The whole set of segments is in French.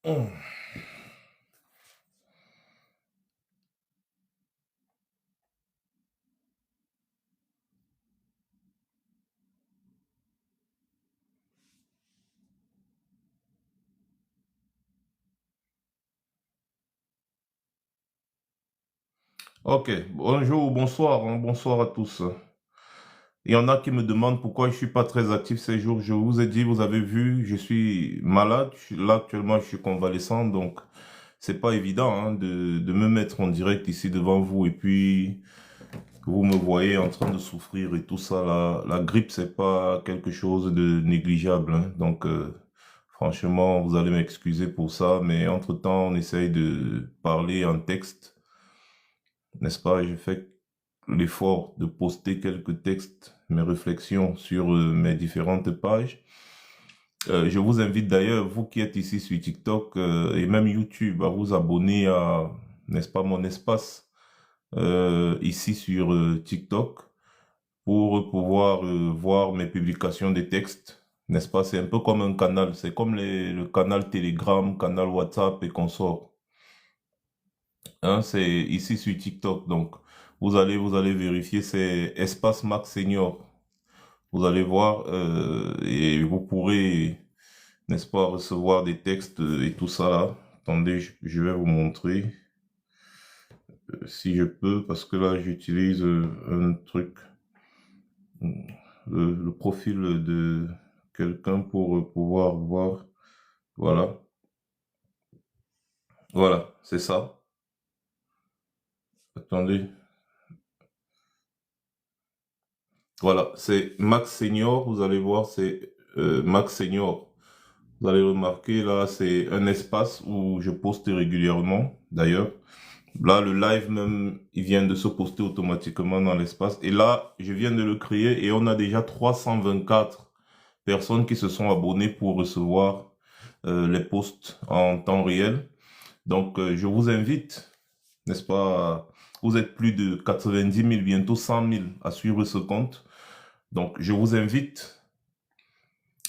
Hum. Ok, bonjour, bonsoir, hein, bonsoir à tous. Il y en a qui me demandent pourquoi je suis pas très actif ces jours. Je vous ai dit, vous avez vu, je suis malade. Là actuellement, je suis convalescent, donc c'est pas évident hein, de me mettre en direct ici devant vous et puis vous me voyez en train de souffrir et tout ça. La grippe, c'est pas quelque chose de négligeable, hein. Donc franchement, vous allez m'excuser pour ça, mais entre-temps, on essaye de parler en texte, n'est-ce pas? J'ai fait l'effort de poster quelques textes, mes réflexions sur mes différentes pages. Je vous invite d'ailleurs, vous qui êtes ici sur TikTok et même YouTube, à vous abonner à, n'est-ce pas, mon espace ici sur TikTok pour pouvoir voir mes publications des textes. N'est-ce pas? C'est un peu comme un canal, c'est comme le canal Telegram, canal WhatsApp et consorts. Hein, c'est ici sur TikTok, donc vous allez vérifier, c'est Espace Max Senior. Vous allez voir et vous pourrez, n'est-ce pas, recevoir des textes et tout ça là. Attendez, je vais vous montrer si je peux, parce que là j'utilise un truc, le profil de quelqu'un pour pouvoir voir. Voilà, voilà, c'est ça. Attendez, voilà, c'est Max Senior. Vous allez voir, c'est Max Senior. Vous allez remarquer là, c'est un espace où je poste régulièrement. D'ailleurs, là, le live même, il vient de se poster automatiquement dans l'espace. Et là, je viens de le créer et on a déjà 324 personnes qui se sont abonnées pour recevoir les posts en temps réel. Donc, je vous invite, n'est-ce pas? Vous êtes plus de 90 000, bientôt 100 000 à suivre ce compte. Donc, je vous invite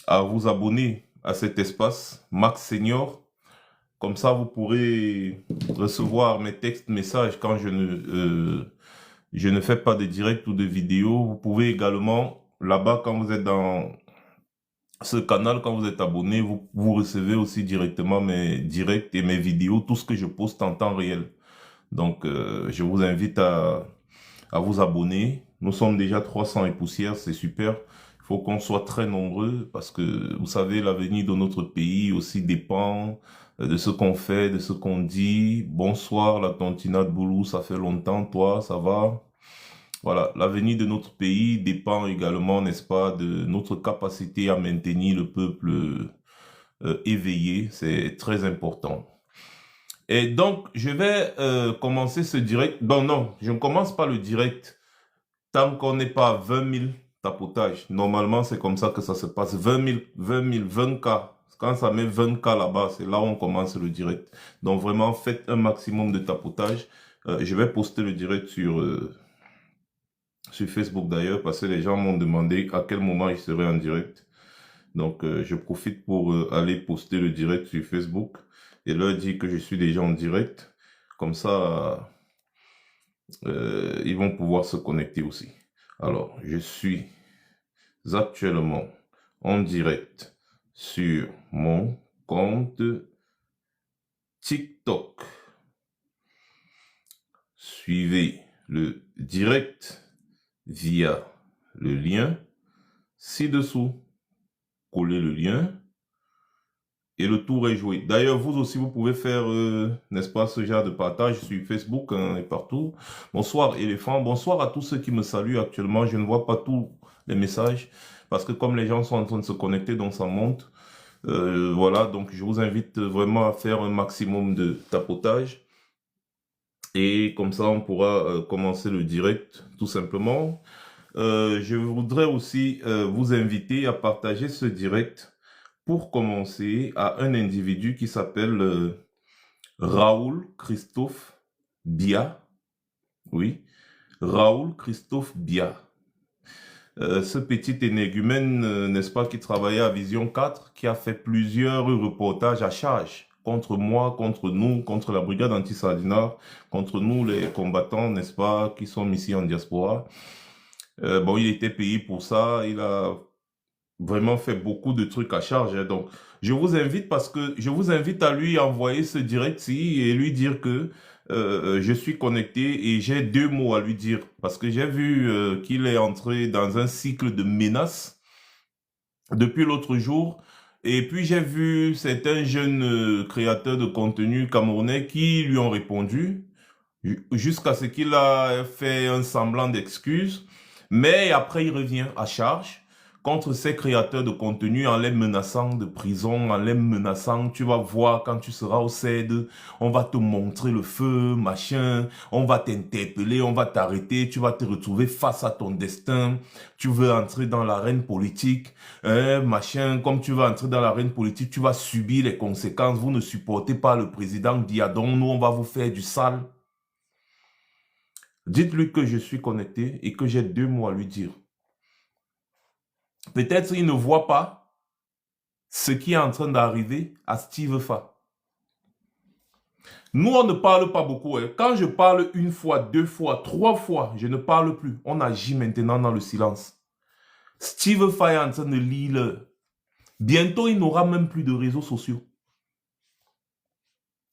à vous abonner à cet espace Max Senior. Comme ça, vous pourrez recevoir mes textes, messages quand je ne fais pas de direct ou de vidéo. Vous pouvez également, là-bas, quand vous êtes dans ce canal, quand vous êtes abonné, vous recevez aussi directement mes directs et mes vidéos, tout ce que je poste en temps réel. Donc, je vous invite à vous abonner. Nous sommes déjà 300 et poussières, c'est super. Il faut qu'on soit très nombreux parce que, vous savez, l'avenir de notre pays aussi dépend de ce qu'on fait, de ce qu'on dit. Bonsoir, la Tontina de Boulou, ça fait longtemps, toi, ça va? Voilà, l'avenir de notre pays dépend également, n'est-ce pas, de notre capacité à maintenir le peuple éveillé. C'est très important. Et donc, je vais commencer ce direct. Bon, non, je ne commence pas le direct tant qu'on n'est pas à 20 000 tapotages. Normalement, c'est comme ça que ça se passe. 20 000, 20 000, 20K. Quand ça met 20K là-bas, c'est là où on commence le direct. Donc vraiment, faites un maximum de tapotage. Je vais poster le direct sur Facebook d'ailleurs, parce que les gens m'ont demandé à quel moment il serait en direct. Donc je profite pour aller poster le direct sur Facebook et leur dire que je suis déjà en direct. Comme ça, ils vont pouvoir se connecter aussi. Alors, je suis actuellement en direct sur mon compte TikTok. Suivez le direct via le lien ci-dessous. Collez le lien et le tour est joué. D'ailleurs, vous aussi, vous pouvez faire, n'est-ce pas, ce genre de partage sur Facebook hein, et partout. Bonsoir, éléphant. Bonsoir à tous ceux qui me saluent actuellement. Je ne vois pas tous les messages parce que comme les gens sont en train de se connecter, donc ça monte. Voilà, donc je vous invite vraiment à faire un maximum de tapotage. Et comme ça, on pourra commencer le direct, tout simplement. Je voudrais aussi vous inviter à partager ce direct pour commencer à un individu qui s'appelle Raoul Christophe Bia. Oui, Raoul Christophe Bia. Ce petit énégumène, n'est-ce pas, qui travaillait à Vision 4, qui a fait plusieurs reportages à charge contre moi, contre nous, contre la brigade anti-Sardinard, contre nous les combattants, n'est-ce pas, qui sommes ici en diaspora. Bon, il était payé pour ça, il a vraiment fait beaucoup de trucs à charge, hein. Donc, je vous invite je vous invite à lui envoyer ce direct-ci et lui dire que je suis connecté et j'ai 2 mots à lui dire. Parce que j'ai vu qu'il est entré dans un cycle de menaces depuis l'autre jour. Et puis j'ai vu certains jeunes créateurs de contenu camerounais qui lui ont répondu jusqu'à ce qu'il a fait un semblant d'excuse. Mais après, il revient à charge contre ces créateurs de contenu en les menaçant de prison, en les menaçant, tu vas voir quand tu seras au CED, on va te montrer le feu, machin, on va t'interpeller, on va t'arrêter, tu vas te retrouver face à ton destin, tu veux entrer dans l'arène politique, machin, comme tu veux entrer dans l'arène politique, tu vas subir les conséquences, vous ne supportez pas le président Diadon, nous on va vous faire du sale. Dites-lui que je suis connecté et que j'ai 2 mots à lui dire. Peut-être il ne voit pas ce qui est en train d'arriver à Steve Fa. Nous, on ne parle pas beaucoup, hein. Quand je parle 1 fois, 2 fois, 3 fois, je ne parle plus. On agit maintenant dans le silence. Steve Fa est en train de lire. Bientôt, il n'aura même plus de réseaux sociaux.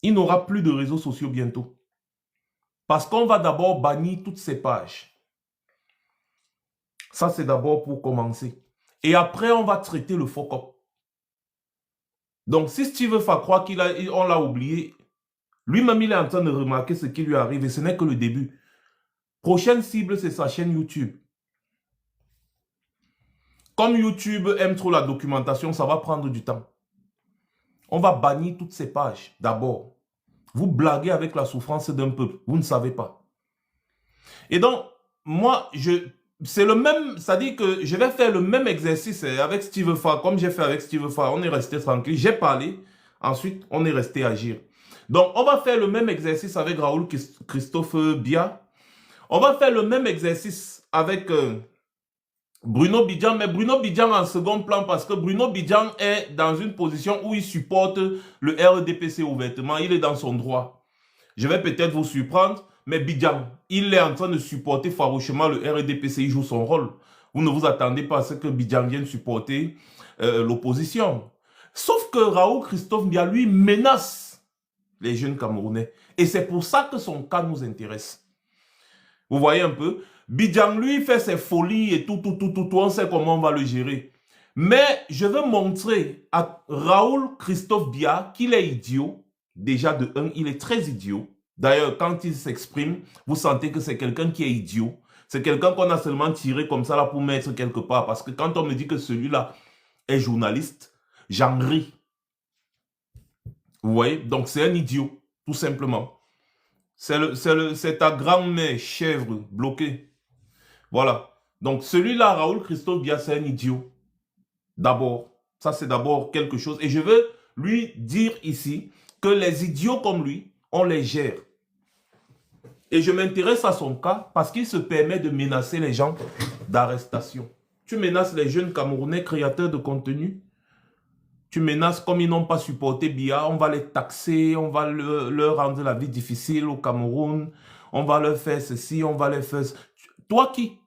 Il n'aura plus de réseaux sociaux bientôt. Parce qu'on va d'abord bannir toutes ces pages. Ça, c'est d'abord pour commencer. Et après, on va traiter le fuck-up. Donc, si Steve Fa croit qu'on l'a oublié, lui-même, il est en train de remarquer ce qui lui arrive et ce n'est que le début. Prochaine cible, c'est sa chaîne YouTube. Comme YouTube aime trop la documentation, ça va prendre du temps. On va bannir toutes ces pages, d'abord. Vous blaguez avec la souffrance d'un peuple, vous ne savez pas. Et donc, moi, c'est le même, c'est-à-dire que je vais faire le même exercice avec Steve Fa, comme j'ai fait avec Steve Fa. On est resté tranquille, j'ai parlé, ensuite on est resté agir. Donc on va faire le même exercice avec Raoul Christophe Bia. On va faire le même exercice avec Bruno Bidjan, mais Bruno Bidjan en second plan parce que Bruno Bidjan est dans une position où il supporte le RDPC ouvertement, il est dans son droit. Je vais peut-être vous surprendre, mais Bidjan, il est en train de supporter farouchement le RDPC, il joue son rôle. Vous ne vous attendez pas à ce que Bidjan vienne supporter l'opposition. Sauf que Raoul Christophe Bia, lui, menace les jeunes Camerounais. Et c'est pour ça que son cas nous intéresse. Vous voyez un peu? Bidjan, lui, fait ses folies et tout, on sait comment on va le gérer. Mais je veux montrer à Raoul Christophe Bia qu'il est idiot. Déjà, de 1, il est très idiot. D'ailleurs, quand il s'exprime, vous sentez que c'est quelqu'un qui est idiot. C'est quelqu'un qu'on a seulement tiré comme ça là pour mettre quelque part. Parce que quand on me dit que celui-là est journaliste, j'en ris. Vous voyez? Donc, c'est un idiot, tout simplement. C'est ta grand-mère chèvre bloquée. Voilà. Donc, celui-là, Raoul Christophe Bia, c'est un idiot. D'abord. Ça, c'est d'abord quelque chose. Et je veux lui dire ici que les idiots comme lui, on les gère. Et je m'intéresse à son cas parce qu'il se permet de menacer les gens d'arrestation. Tu menaces les jeunes Camerounais créateurs de contenu. Tu menaces comme ils n'ont pas supporté Bia, on va les taxer, on va leur rendre la vie difficile au Cameroun, on va leur faire ceci, on va leur faire... Toi qui?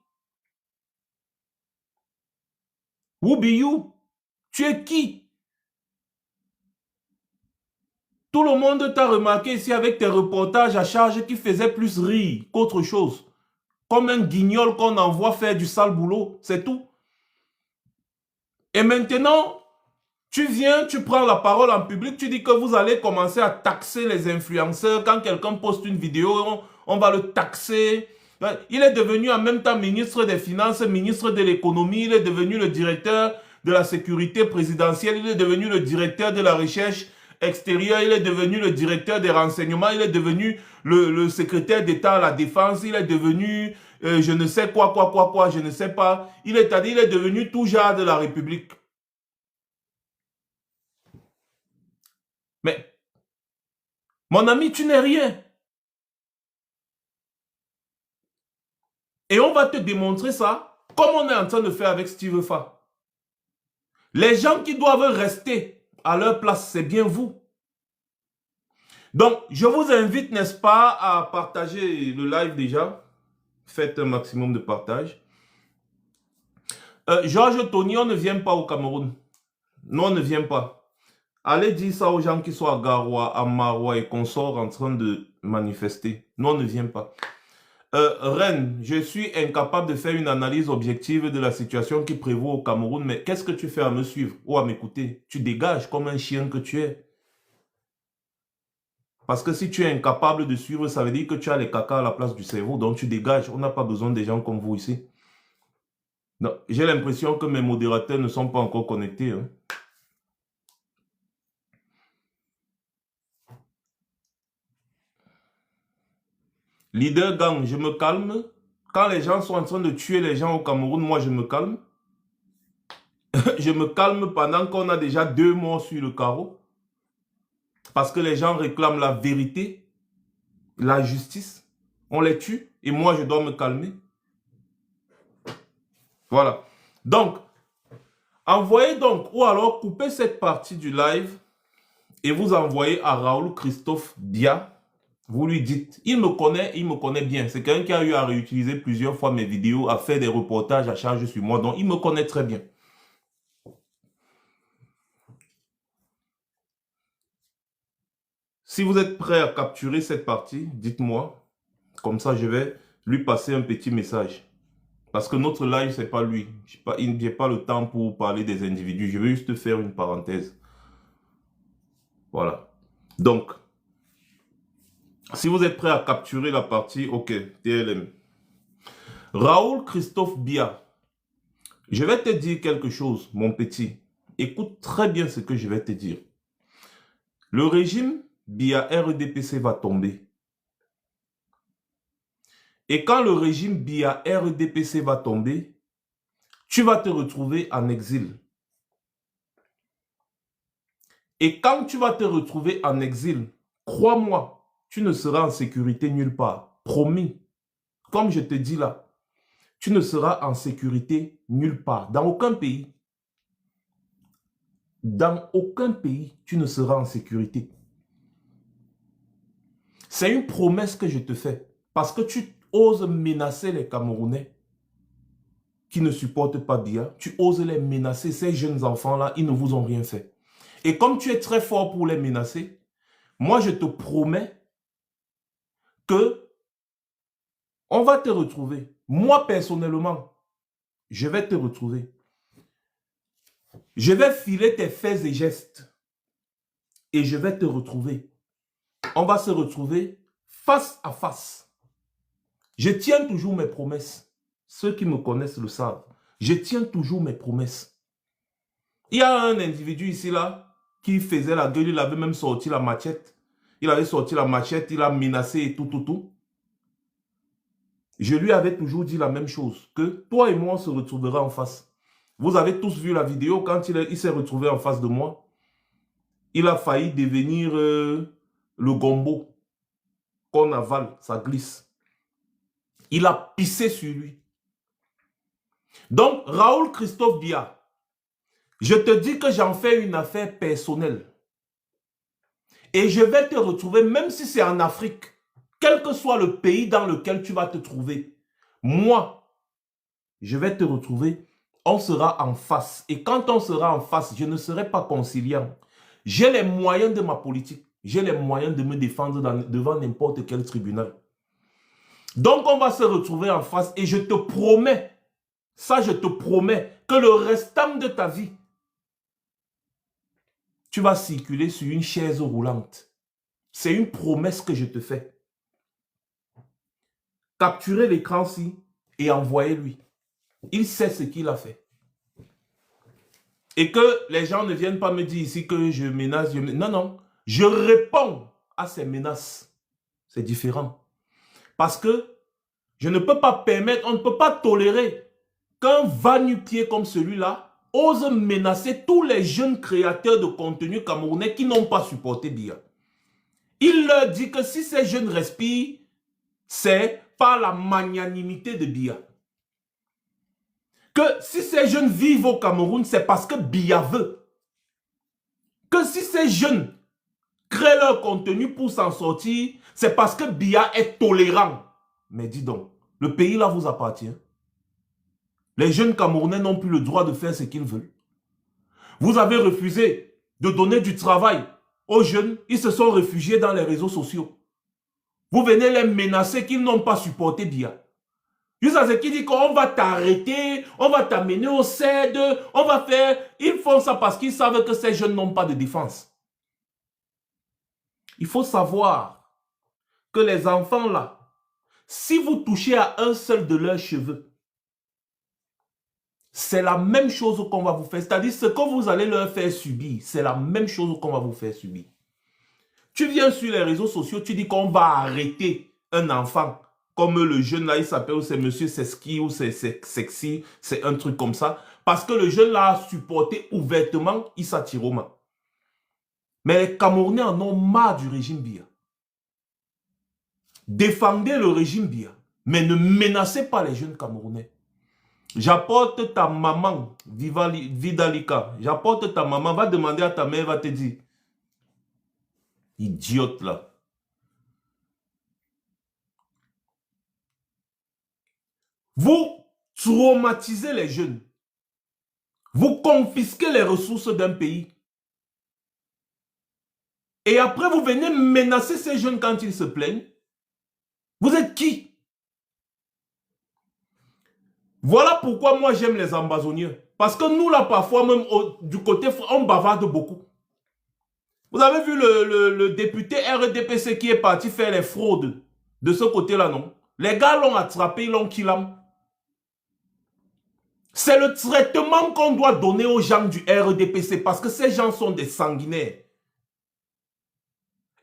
Who be you? Tu es qui? Tout le monde t'a remarqué ici avec tes reportages à charge qui faisaient plus rire qu'autre chose. Comme un guignol qu'on envoie faire du sale boulot, c'est tout. Et maintenant, tu viens, tu prends la parole en public, tu dis que vous allez commencer à taxer les influenceurs. Quand quelqu'un poste une vidéo, on va le taxer. Il est devenu en même temps ministre des Finances, ministre de l'économie, il est devenu le directeur de la sécurité présidentielle, il est devenu le directeur de la recherche extérieure, il est devenu le directeur des renseignements, il est devenu le secrétaire d'État à la défense, il est devenu je ne sais quoi, je ne sais pas. Il est devenu tout genre de la République. Mais, mon ami, tu n'es rien. Et on va te démontrer ça, comme on est en train de faire avec Steve Fa. Les gens qui doivent rester à leur place, c'est bien vous. Donc, je vous invite, n'est-ce pas, à partager le live déjà. Faites un maximum de partage. Georges Tony, on ne vient pas au Cameroun. Non, on ne vient pas. Allez dire ça aux gens qui sont à Garoua, à Maroua et consorts en train de manifester. Non, on ne vient pas. Reine, je suis incapable de faire une analyse objective de la situation qui prévaut au Cameroun, mais qu'est-ce que tu fais à me suivre ou à m'écouter? Tu dégages comme un chien que tu es. Parce que si tu es incapable de suivre, ça veut dire que tu as les caca à la place du cerveau, donc tu dégages. On n'a pas besoin des gens comme vous ici. J'ai l'impression que mes modérateurs ne sont pas encore connectés. Hein. Leader gang, je me calme. Quand les gens sont en train de tuer les gens au Cameroun, moi je me calme. Je me calme pendant qu'on a déjà 2 morts sur le carreau. Parce que les gens réclament la vérité, la justice. On les tue et moi je dois me calmer. Voilà. Donc, envoyez donc, ou alors coupez cette partie du live et vous envoyez à Raoul Christophe Bia. Vous lui dites, il me connaît bien. C'est quelqu'un qui a eu à réutiliser plusieurs fois mes vidéos, à faire des reportages à charge sur moi. Donc, il me connaît très bien. Si vous êtes prêt à capturer cette partie, dites-moi. Comme ça, je vais lui passer un petit message. Parce que notre live, c'est pas lui. Il n'y a pas le temps pour parler des individus. Je vais juste faire une parenthèse. Voilà. Donc, si vous êtes prêt à capturer la partie, ok, TLM. Raoul Christophe Bia, je vais te dire quelque chose, mon petit. Écoute très bien ce que je vais te dire. Le régime Bia RDPC va tomber. Et quand le régime Bia RDPC va tomber, tu vas te retrouver en exil. Et quand tu vas te retrouver en exil, crois-moi, tu ne seras en sécurité nulle part. Promis. Comme je te dis là, tu ne seras en sécurité nulle part. Dans aucun pays. Dans aucun pays, tu ne seras en sécurité. C'est une promesse que je te fais. Parce que tu oses menacer les Camerounais qui ne supportent pas Bia. Tu oses les menacer. Ces jeunes enfants-là, ils ne vous ont rien fait. Et comme tu es très fort pour les menacer, moi je te promets que on va te retrouver. Moi personnellement, je vais te retrouver. Je vais filer tes faits et gestes. Et je vais te retrouver. On va se retrouver face à face. Je tiens toujours mes promesses. Ceux qui me connaissent le savent. Je tiens toujours mes promesses. Il y a un individu ici là qui faisait la gueule. Il avait même sorti la machette. Il avait sorti la machette. Il a menacé et tout. Je lui avais toujours dit la même chose. Que toi et moi on se retrouvera en face. Vous avez tous vu la vidéo quand il s'est retrouvé en face de moi. Il a failli devenir le gombo qu'on avale, ça glisse. Il a pissé sur lui. Donc, Raoul Christophe Bia, je te dis que j'en fais une affaire personnelle. Et je vais te retrouver, même si c'est en Afrique, quel que soit le pays dans lequel tu vas te trouver. Moi, je vais te retrouver, on sera en face. Et quand on sera en face, je ne serai pas conciliant. J'ai les moyens de ma politique. J'ai les moyens de me défendre devant n'importe quel tribunal. Donc, on va se retrouver en face et je te promets, ça je te promets, que le restant de ta vie, tu vas circuler sur une chaise roulante. C'est une promesse que je te fais. Capturez l'écran-ci et envoyez-lui. Il sait ce qu'il a fait. Et que les gens ne viennent pas me dire ici que je menace. Non, non. Je réponds à ces menaces. C'est différent. Parce que je ne peux pas permettre, on ne peut pas tolérer qu'un va-nu-pied comme celui-là ose menacer tous les jeunes créateurs de contenu camerounais qui n'ont pas supporté Bia. Il leur dit que si ces jeunes respirent, c'est par la magnanimité de Bia. Que si ces jeunes vivent au Cameroun, c'est parce que Bia veut. Que si ces jeunes créent leur contenu pour s'en sortir, c'est parce que Biya est tolérant. Mais dis donc, le pays là vous appartient. Les jeunes Camerounais n'ont plus le droit de faire ce qu'ils veulent. Vous avez refusé de donner du travail aux jeunes, ils se sont réfugiés dans les réseaux sociaux. Vous venez les menacer qu'ils n'ont pas supporté Biya. Jusqu'à ce qui dit qu'on va t'arrêter, on va t'amener au CED, on va faire... Ils font ça parce qu'ils savent que ces jeunes n'ont pas de défense. Il faut savoir que les enfants là, si vous touchez à un seul de leurs cheveux, c'est la même chose qu'on va vous faire. C'est-à-dire ce que vous allez leur faire subir, c'est la même chose qu'on va vous faire subir. Tu viens sur les réseaux sociaux, tu dis qu'on va arrêter un enfant. Comme le jeune là, il s'appelle, c'est Monsieur Seski ou c'est Sexy, c'est un truc comme ça. Parce que le jeune là a supporté ouvertement Issa Tiroma. Mais les Camerounais en ont marre du régime Biya. Défendez le régime Biya, mais ne menacez pas les jeunes Camerounais. J'apporte ta maman, Vidalika, j'apporte ta maman, va demander à ta mère, va te dire. Idiote là. Vous traumatisez les jeunes. Vous confisquez les ressources d'un pays. Et après, vous venez menacer ces jeunes quand ils se plaignent. Vous êtes qui? Voilà pourquoi moi j'aime les ambazoniens. Parce que nous là, parfois, même du côté, on bavarde beaucoup. Vous avez vu le député RDPC qui est parti faire les fraudes de ce côté-là, non? Les gars l'ont attrapé, ils l'ont killé. C'est le traitement qu'on doit donner aux gens du RDPC parce que ces gens sont des sanguinaires.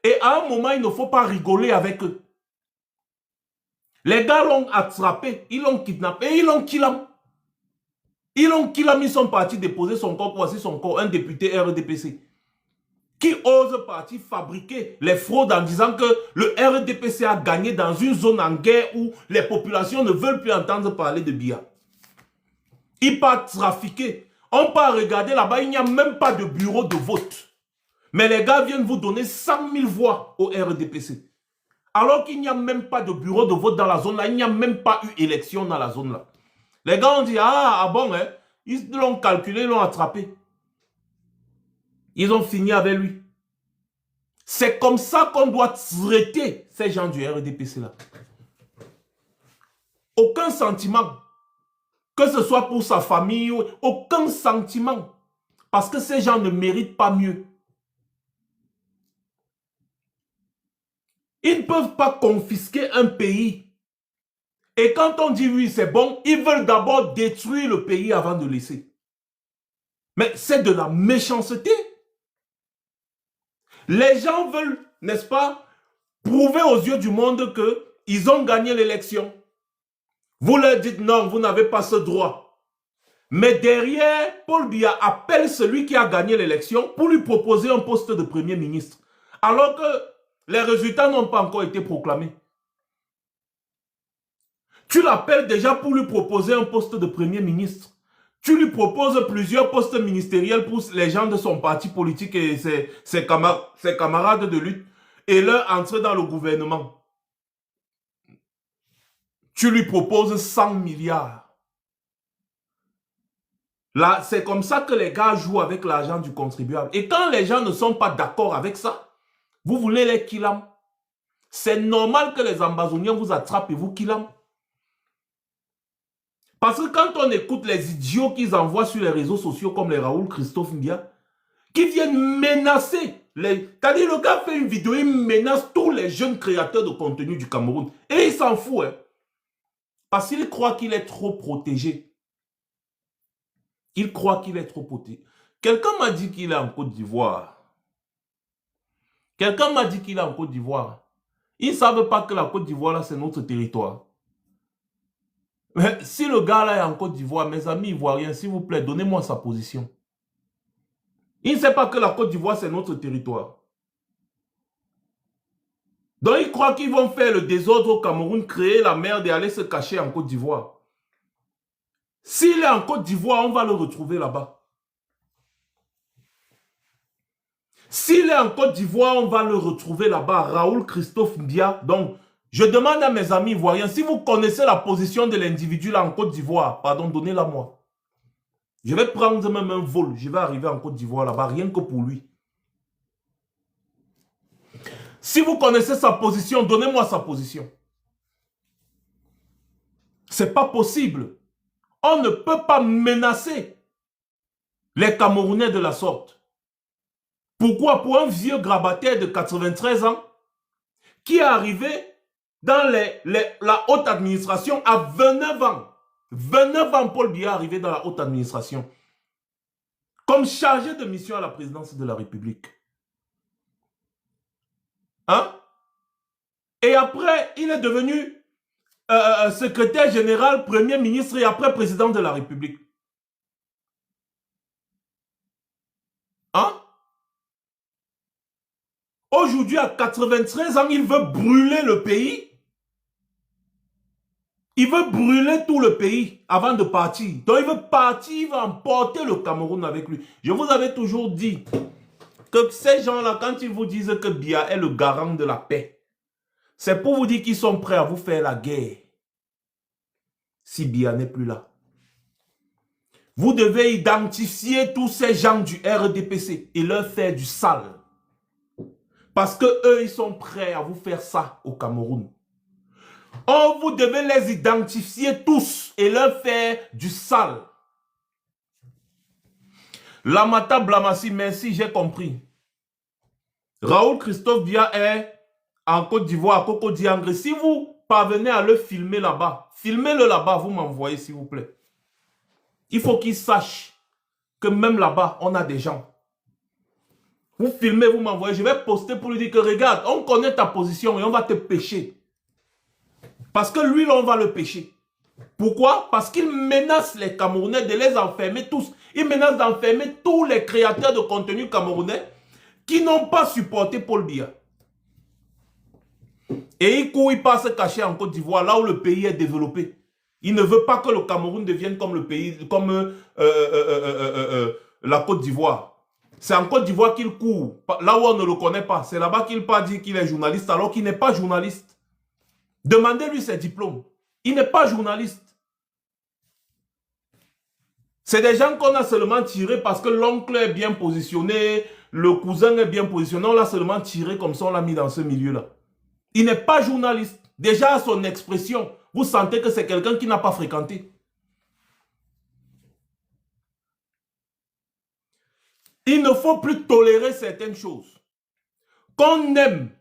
Et à un moment, il ne faut pas rigoler avec eux. Les gars l'ont attrapé, ils l'ont kidnappé et ils l'ont killé. Ils l'ont killé, ils sont partis déposer son corps. Voici son corps, un député RDPC. Qui ose partir fabriquer les fraudes en disant que le RDPC a gagné dans une zone en guerre où les populations ne veulent plus entendre parler de Biya. Il part trafiquer. On part regarder là-bas, il n'y a même pas de bureau de vote. Mais les gars viennent vous donner 100 000 voix au RDPC. Alors qu'il n'y a même pas de bureau de vote dans la zone là, il n'y a même pas eu élection dans la zone là. Les gars ont dit, ah bon, hein? Ils l'ont calculé, ils l'ont attrapé. Ils ont fini avec lui. C'est comme ça qu'on doit traiter ces gens du RDPC là. Aucun sentiment. Que ce soit pour sa famille, aucun sentiment. Parce que ces gens ne méritent pas mieux. Ils ne peuvent pas confisquer un pays. Et quand on dit oui, c'est bon, ils veulent d'abord détruire le pays avant de laisser. Mais c'est de la méchanceté. Les gens veulent, n'est-ce pas, prouver aux yeux du monde qu'ils ont gagné l'élection. Vous leur dites non, vous n'avez pas ce droit. Mais derrière, Paul Biya appelle celui qui a gagné l'élection pour lui proposer un poste de Premier ministre. Alors que les résultats n'ont pas encore été proclamés. Tu l'appelles déjà pour lui proposer un poste de Premier ministre. Tu lui proposes plusieurs postes ministériels pour les gens de son parti politique et ses camarades de lutte et leur entrer dans le gouvernement. Tu lui proposes 100 milliards. Là, c'est comme ça que les gars jouent avec l'argent du contribuable. Et quand les gens ne sont pas d'accord avec ça, vous voulez les killam. C'est normal que les ambazoniens vous attrapent et vous killam. Parce que quand on écoute les idiots qu'ils envoient sur les réseaux sociaux comme les Raoul Christophe Ndia, qui viennent menacer, c'est-à-dire le gars fait une vidéo, il menace tous les jeunes créateurs de contenu du Cameroun. Et il s'en fout, hein. Parce qu'il croit qu'il est trop protégé. Il croit qu'il est trop protégé. Quelqu'un m'a dit qu'il est en Côte d'Ivoire. Quelqu'un m'a dit qu'il est en Côte d'Ivoire. Ils ne savent pas que la Côte d'Ivoire, là, c'est notre territoire. Mais si le gars là est en Côte d'Ivoire, mes amis ivoiriens, s'il vous plaît, donnez-moi sa position. Il ne sait pas que la Côte d'Ivoire, c'est notre territoire. Donc, ils croient qu'ils vont faire le désordre au Cameroun, créer la merde et aller se cacher en Côte d'Ivoire. S'il est en Côte d'Ivoire, on va le retrouver là-bas. S'il est en Côte d'Ivoire, on va le retrouver là-bas, Raoul Christophe Mbia. Donc, je demande à mes amis ivoiriens, si vous connaissez la position de l'individu là en Côte d'Ivoire, pardon, donnez-la moi. Je vais prendre même un vol, je vais arriver en Côte d'Ivoire là-bas, rien que pour lui. Si vous connaissez sa position, donnez-moi sa position. C'est pas possible. On ne peut pas menacer les Camerounais de la sorte. Pourquoi? Pour un vieux grabataire de 93 ans qui est arrivé dans la haute administration à 29 ans. 29 ans, Paul Biya est arrivé dans la haute administration comme chargé de mission à la présidence de la République. Hein? Et après, il est devenu secrétaire général, premier ministre et après président de la République. Hein? Aujourd'hui, à 93 ans, il veut brûler le pays. Il veut brûler tout le pays avant de partir. Donc, il veut partir, il va emporter le Cameroun avec lui. Je vous avais toujours dit que ces gens-là, quand ils vous disent que Biya est le garant de la paix, c'est pour vous dire qu'ils sont prêts à vous faire la guerre. Si Biya n'est plus là. Vous devez identifier tous ces gens du RDPC et leur faire du sale. Parce que eux, ils sont prêts à vous faire ça au Cameroun. Oh, vous devez les identifier tous et leur faire du sale. Lamata Blamassi, merci, j'ai compris. Raoul Christophe Biya est en Côte d'Ivoire, à Coco Diangre. Si vous parvenez à le filmer là-bas, filmez-le là-bas, vous m'envoyez s'il vous plaît. Il faut qu'il sache que même là-bas, on a des gens. Vous filmez, vous m'envoyez, je vais poster pour lui dire que regarde, on connaît ta position et on va te pêcher. Parce que lui, là, on va le pêcher. Pourquoi? Parce qu'il menace les Camerounais de les enfermer tous. Il menace d'enfermer tous les créateurs de contenu camerounais qui n'ont pas supporté Paul Biya. Et il court, il passe caché en Côte d'Ivoire, là où le pays est développé. Il ne veut pas que le Cameroun devienne comme le pays, comme la Côte d'Ivoire. C'est en Côte d'Ivoire qu'il court, là où on ne le connaît pas. C'est là-bas qu'il peut dire qu'il est journaliste alors qu'il n'est pas journaliste. Demandez-lui ses diplômes. Il n'est pas journaliste. C'est des gens qu'on a seulement tirés parce que l'oncle est bien positionné, le cousin est bien positionné. On l'a seulement tiré comme ça, on l'a mis dans ce milieu-là. Il n'est pas journaliste. Déjà à son expression, vous sentez que c'est quelqu'un qui n'a pas fréquenté. Il ne faut plus tolérer certaines choses. Qu'on aime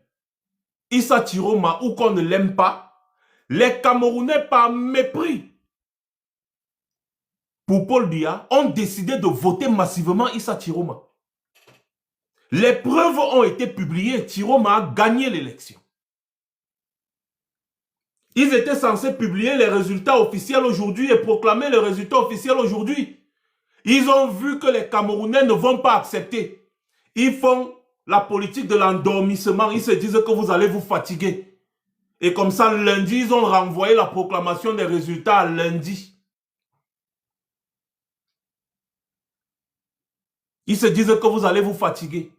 Issa Tiroma ou qu'on ne l'aime pas, les Camerounais par mépris pour Paul Biya ont décidé de voter massivement Issa Tiroma. Les preuves ont été publiées. Tiroma a gagné l'élection. Ils étaient censés publier les résultats officiels aujourd'hui et proclamer les résultats officiels aujourd'hui. Ils ont vu que les Camerounais ne vont pas accepter. Ils font la politique de l'endormissement. Ils se disent que vous allez vous fatiguer. Et comme ça, lundi, ils ont renvoyé la proclamation des résultats à lundi. Ils se disent que vous allez vous fatiguer.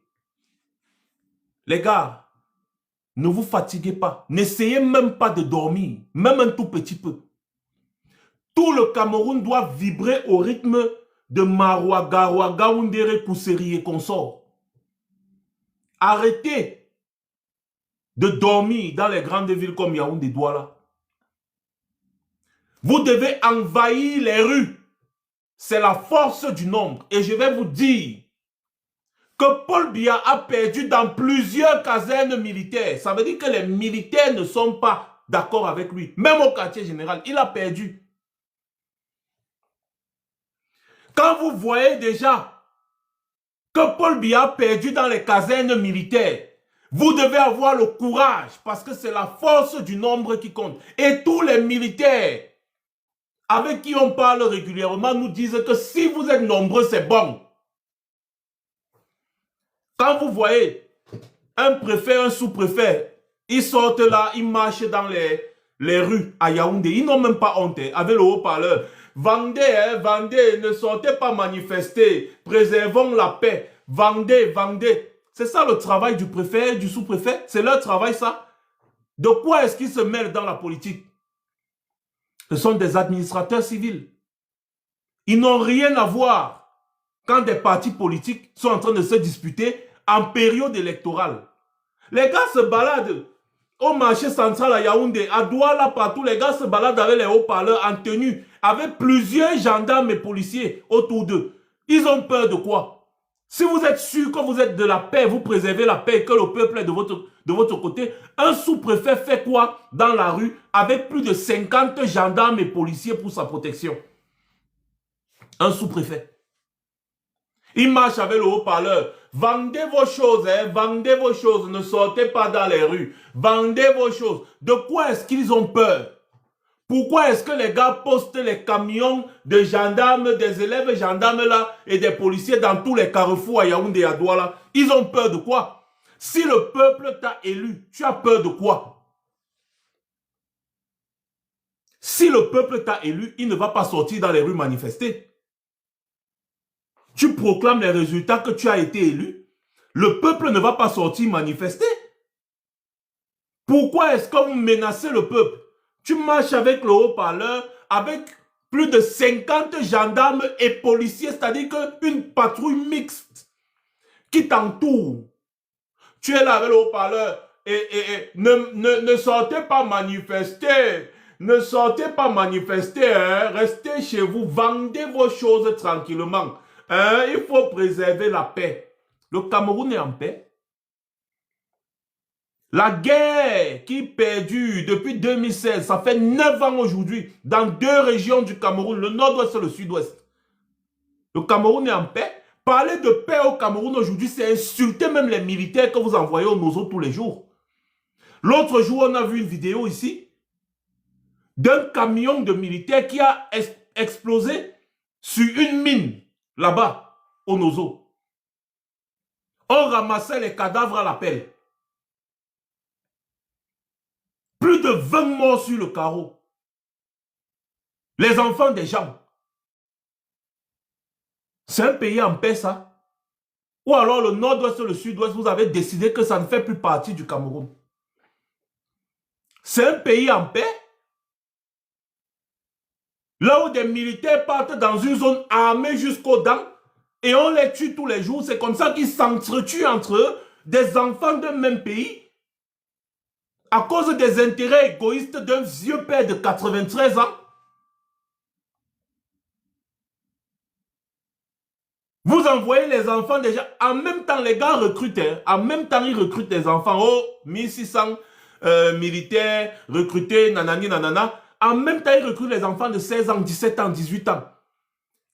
Les gars, ne vous fatiguez pas. N'essayez même pas de dormir, même un tout petit peu. Tout le Cameroun doit vibrer au rythme de Maroua, Garoua, Gaoundéré, Kousseri et consorts. Arrêtez de dormir dans les grandes villes comme Yaoundé, Douala. Vous devez envahir les rues. C'est la force du nombre. Et je vais vous dire que Paul Biya a perdu dans plusieurs casernes militaires. Ça veut dire que les militaires ne sont pas d'accord avec lui. Même au quartier général, il a perdu. Quand vous voyez déjà que Paul Biya a perdu dans les casernes militaires, vous devez avoir le courage parce que c'est la force du nombre qui compte. Et tous les militaires avec qui on parle régulièrement nous disent que si vous êtes nombreux, c'est bon. Quand vous voyez un préfet, un sous-préfet, ils sortent là, ils marchent dans les rues à Yaoundé. Ils n'ont même pas honte avec le haut-parleur. Vendez, vendez, ne sortez pas manifester. Préservons la paix. Vendez, vendez. C'est ça le travail du préfet, du sous-préfet. C'est leur travail, ça. De quoi est-ce qu'ils se mêlent dans la politique? Ce sont des administrateurs civils. Ils n'ont rien à voir quand des partis politiques sont en train de se disputer en période électorale. Les gars se baladent au marché central à Yaoundé, à Douala, partout. Les gars se baladent avec les haut-parleurs en tenue, avec plusieurs gendarmes et policiers autour d'eux. Ils ont peur de quoi? Si vous êtes sûr que vous êtes de la paix, vous préservez la paix et que le peuple est de votre côté, un sous-préfet fait quoi dans la rue avec plus de 50 gendarmes et policiers pour sa protection? Un sous-préfet. Il marche avec le haut-parleur. Vendez vos choses, hein, vendez vos choses, ne sortez pas dans les rues. Vendez vos choses. De quoi est-ce qu'ils ont peur? Pourquoi est-ce que les gars postent les camions de gendarmes, des élèves gendarmes là et des policiers dans tous les carrefours à Yaoundé et à Douala? Ils ont peur de quoi? Si le peuple t'a élu, tu as peur de quoi? Si le peuple t'a élu, il ne va pas sortir dans les rues manifester. Tu proclames les résultats que tu as été élu. Le peuple ne va pas sortir manifester. Pourquoi est-ce que vous menacez le peuple? Tu marches avec le haut-parleur, avec plus de 50 gendarmes et policiers, c'est-à-dire qu'une patrouille mixte qui t'entoure. Tu es là avec le haut-parleur et ne sortez pas manifester. Ne sortez pas manifester, hein. Restez chez vous, vendez vos choses tranquillement. Hein? Il faut préserver la paix. Le Cameroun est en paix. La guerre qui perdure depuis 2016, ça fait 9 ans aujourd'hui, dans 2 régions du Cameroun, le nord-ouest et le sud-ouest. Le Cameroun est en paix. Parler de paix au Cameroun aujourd'hui, c'est insulter même les militaires que vous envoyez au Nozo tous les jours. L'autre jour, on a vu une vidéo ici d'un camion de militaires qui a explosé sur une mine là-bas, au Nozo. On ramassait les cadavres à la pelle. Plus de 20 morts sur le carreau. Les enfants des gens. C'est un pays en paix, ça? Ou alors le nord-ouest et le sud-ouest, vous avez décidé que ça ne fait plus partie du Cameroun. C'est un pays en paix? Là où des militaires partent dans une zone armée jusqu'aux dents et on les tue tous les jours, c'est comme ça qu'ils s'entretuent entre eux, des enfants d'un même pays, à cause des intérêts égoïstes d'un vieux père de 93 ans. Vous envoyez les enfants déjà, en même temps les gars recrutent, hein, en même temps ils recrutent les enfants, oh, 1600 militaires recrutés, nanani, nanana. En même temps ils recrutent les enfants de 16 ans, 17 ans, 18 ans.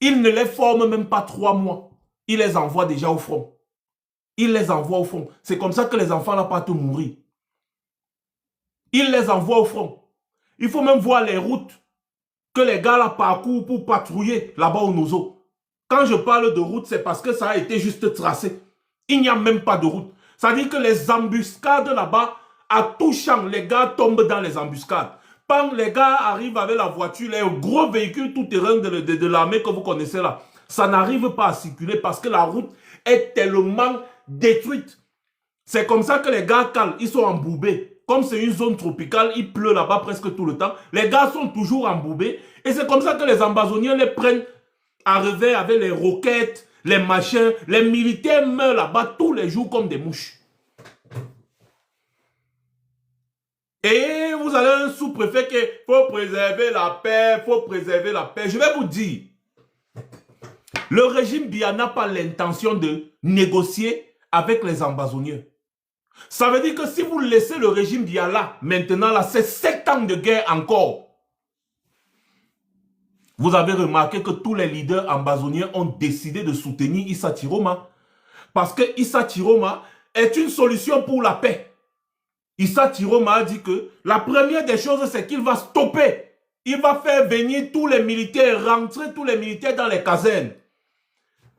Ils ne les forment même pas 3 mois. Ils les envoient déjà au front. Ils les envoient au front. C'est comme ça que les enfants là partent mourir. Ils les envoient au front. Il faut même voir les routes que les gars là parcourent pour patrouiller là-bas au Nozo. Quand je parle de route, c'est parce que ça a été juste tracé. Il n'y a même pas de route. Ça veut dire que les embuscades là-bas, à tout champ, les gars tombent dans les embuscades. Quand les gars arrivent avec la voiture, les gros véhicules tout-terrain de l'armée que vous connaissez là, ça n'arrive pas à circuler parce que la route est tellement détruite. C'est comme ça que les gars calent, ils sont embourbés. Comme c'est une zone tropicale, il pleut là-bas presque tout le temps. Les gars sont toujours embourbés. Et c'est comme ça que les ambazoniens les prennent à revers avec les roquettes, les machins. Les militaires meurent là-bas tous les jours comme des mouches. Et vous avez un sous-préfet qui faut préserver la paix, faut préserver la paix. Je vais vous dire, le régime Biya n'a pas l'intention de négocier avec les ambazoniens. Ça veut dire que si vous laissez le régime Biya là, maintenant là, c'est 7 ans de guerre encore. Vous avez remarqué que tous les leaders ambazoniens ont décidé de soutenir Issa Tiroma. Parce que Issa Tiroma est une solution pour la paix. Issa Tiroma a dit que la première des choses, c'est qu'il va stopper. Il va faire venir tous les militaires, rentrer tous les militaires dans les casernes,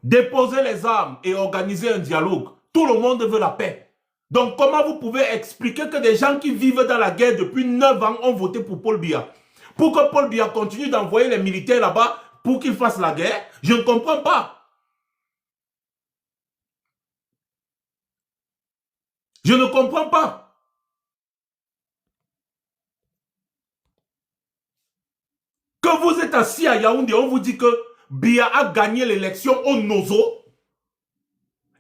déposer les armes et organiser un dialogue. Tout le monde veut la paix. Donc comment vous pouvez expliquer que des gens qui vivent dans la guerre depuis 9 ans ont voté pour Paul Biya? Pour que Paul Biya continue d'envoyer les militaires là-bas pour qu'ils fassent la guerre? Je ne comprends pas. Je ne comprends pas. Que vous êtes assis à Yaoundé, on vous dit que Biya a gagné l'élection au Nozo.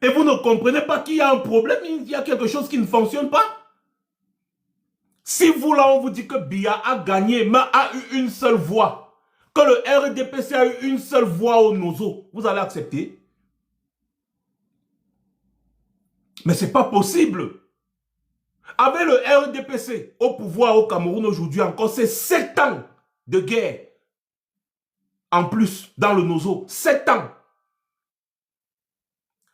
Et vous ne comprenez pas qu'il y a un problème, il y a quelque chose qui ne fonctionne pas. Si vous là, on vous dit que Biya a gagné, mais a eu une seule voix, que le RDPC a eu une seule voix au Nozo, vous allez accepter? Mais ce n'est pas possible. Avec le RDPC au pouvoir au Cameroun aujourd'hui encore, c'est 7 ans de guerre. En plus, dans le Nozo, 7 ans.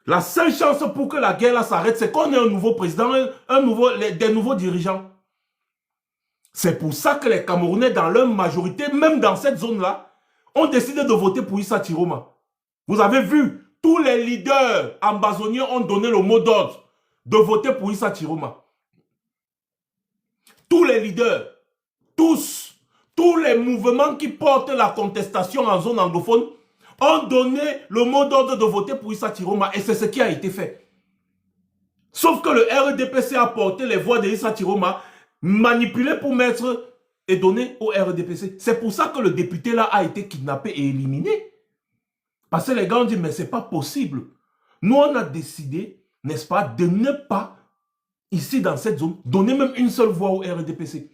La seule chance pour que la guerre s'arrête, c'est qu'on ait un nouveau président, des nouveaux dirigeants. C'est pour ça que les Camerounais, dans leur majorité, même dans cette zone-là, ont décidé de voter pour Issa Tiroma. Vous avez vu, tous les leaders ambazoniens ont donné le mot d'ordre de voter pour Issa Tiroma. Tous les leaders, tous les mouvements qui portent la contestation en zone anglophone ont donné le mot d'ordre de voter pour Issa Tiroma et c'est ce qui a été fait. Sauf que le RDPC a porté les voix de Issa Tiroma, manipulé pour mettre et donner au RDPC. C'est pour ça que le député là a été kidnappé et éliminé. Parce que les gars ont dit, mais c'est pas possible. Nous, on a décidé, n'est-ce pas, de ne pas, ici dans cette zone, donner même une seule voix au RDPC.